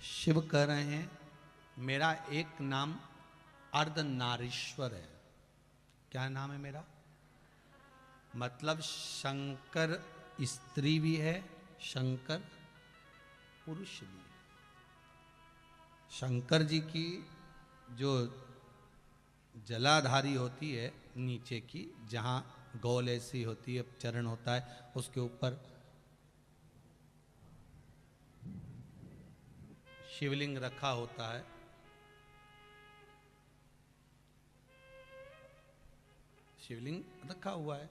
शिव कह रहे हैं मेरा एक नाम अर्धनारीश्वर है। क्या नाम है मेरा? मतलब शंकर स्त्री भी है, शंकर पुरुष भी है। शंकर जी की जो जलाधारी होती है नीचे की, जहां गोल ऐसी होती है, चरण होता है, उसके ऊपर शिवलिंग रखा होता है। शिवलिंग रखा हुआ है।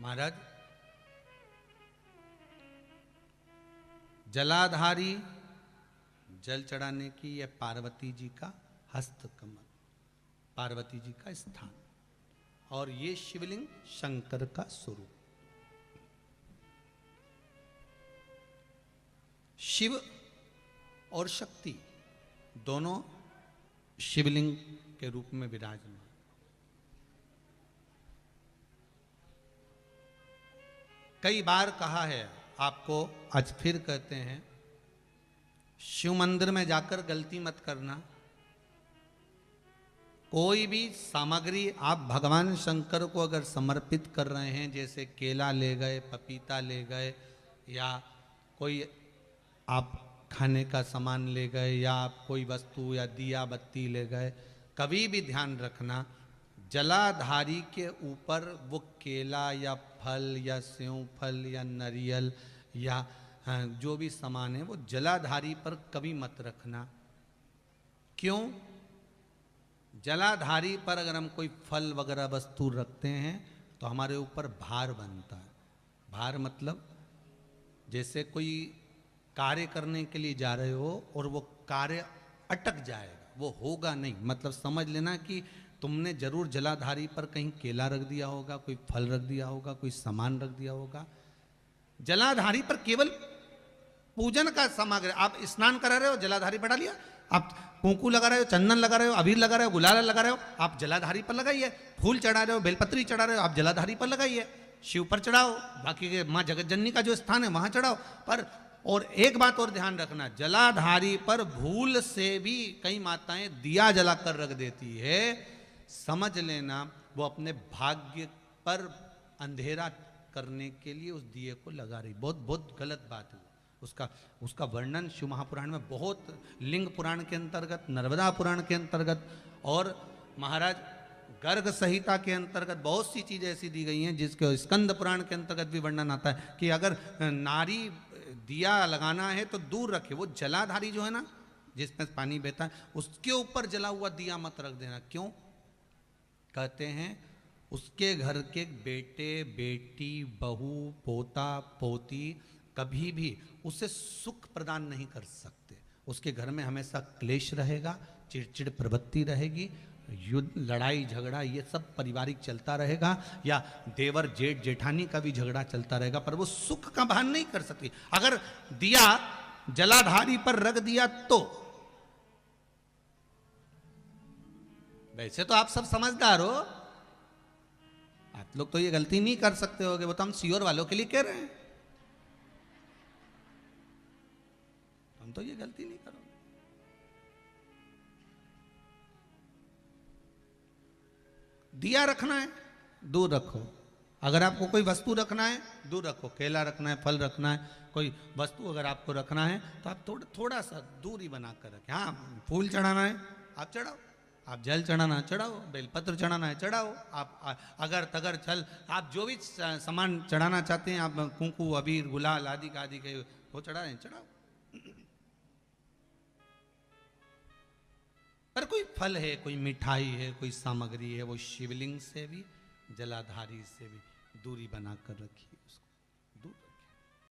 महाराज जलाधारी जल चढ़ाने की यह पार्वती जी का हस्त कमल, पार्वती जी का स्थान, और ये शिवलिंग शंकर का स्वरूप। शिव और शक्ति दोनों शिवलिंग के रूप में विराजमान। कई बार कहा है आपको, आज फिर कहते हैं, शिव मंदिर में जाकर गलती मत करना। कोई भी सामग्री आप भगवान शंकर को अगर समर्पित कर रहे हैं, जैसे केला ले गए, पपीता ले गए, या कोई आप खाने का सामान ले गए, या आप कोई वस्तु या दिया बत्ती ले गए, कभी भी ध्यान रखना जलाधारी के ऊपर वो केला या फल या सेव फल या नारियल या जो भी सामान है वो जलाधारी पर कभी मत रखना। क्यों? जलाधारी पर अगर हम कोई फल वगैरह वस्तु रखते हैं तो हमारे ऊपर भार बनता है। भार मतलब जैसे कोई कार्य करने के लिए जा रहे हो और वो कार्य अटक जाएगा, वो होगा नहीं। मतलब समझ लेना कि तुमने जरूर जलाधारी पर कहीं केला रख दिया होगा, कोई फल रख दिया होगा, कोई सामान रख दिया होगा। जलाधारी पर केवल पूजन का सामग्री, आप स्नान करा रहे हो, जलाधारी पर डालिए। आप कुंकू लगा रहे हो, चंदन लगा रहे हो, अबीर लगा रहे हो, गुलाल लगा रहे हो, आप जलाधारी पर लगाइए। फूल चढ़ा रहे हो, बेलपत्री चढ़ा रहे हो, आप जलाधारी पर लगाइए। शिव पर चढ़ाओ, बाकी के माँ जगत जननी का जो स्थान है वहां चढ़ाओ। पर और एक बात और ध्यान रखना, जलाधारी पर भूल से भी कई माताएं दिया जलाकर रख देती है। समझ लेना वो अपने भाग्य पर अंधेरा करने के लिए उस दिए को लगा रही। बहुत बहुत गलत बात है। उसका वर्णन शिव महापुराण में बहुत, लिंग पुराण के अंतर्गत, नर्मदा पुराण के अंतर्गत और महाराज गर्ग संहिता के अंतर्गत बहुत सी चीजें ऐसी दी गई हैं, जिसके स्कंद पुराण के अंतर्गत भी वर्णन आता है कि अगर नारी दिया लगाना है तो दूर रखे। वो जलाधारी जो है ना, जिसमें पानी बहता है, उसके ऊपर जला हुआ दिया मत रख देना। क्यों? कहते हैं उसके घर के बेटे बेटी, बहू, पोता पोती कभी भी उसे सुख प्रदान नहीं कर सकते। उसके घर में हमेशा क्लेश रहेगा, चिड़चिड़ प्रवृत्ति रहेगी, युद्ध, लड़ाई झगड़ा, ये सब पारिवारिक चलता रहेगा, या देवर जेठ जेठानी का भी झगड़ा चलता रहेगा, पर वो सुख का भान नहीं कर सकती। अगर दिया जलाधारी पर रख दिया तो, वैसे तो आप सब समझदार हो, आप लोग तो ये गलती नहीं कर सकते होगे, वो तो हम सियोर वालों के लिए कह रहे हैं, हम तो ये गलती नहीं करोगे। दिया रखना है दूर रखो। अगर आपको कोई वस्तु रखना है दूर रखो, केला रखना है, फल रखना है, कोई वस्तु अगर आपको रखना है तो आप थोड़ा सा दूरी बनाकर रखें। हाँ, फूल चढ़ाना है आप चढ़ाओ, आप जल चढ़ाना चढ़ाओ, बेलपत्र चढ़ाना है चढ़ाओ, आप अगर तगर छल, आप जो भी सामान चढ़ाना चाहते हैं, आप कुंकू अबीर गुलाल आदि के वो चढ़ाए चढ़ाओ। पर कोई फल है, कोई मिठाई है, कोई सामग्री है, वो शिवलिंग से भी जलाधारी से भी दूरी बनाकर रखिए उसको।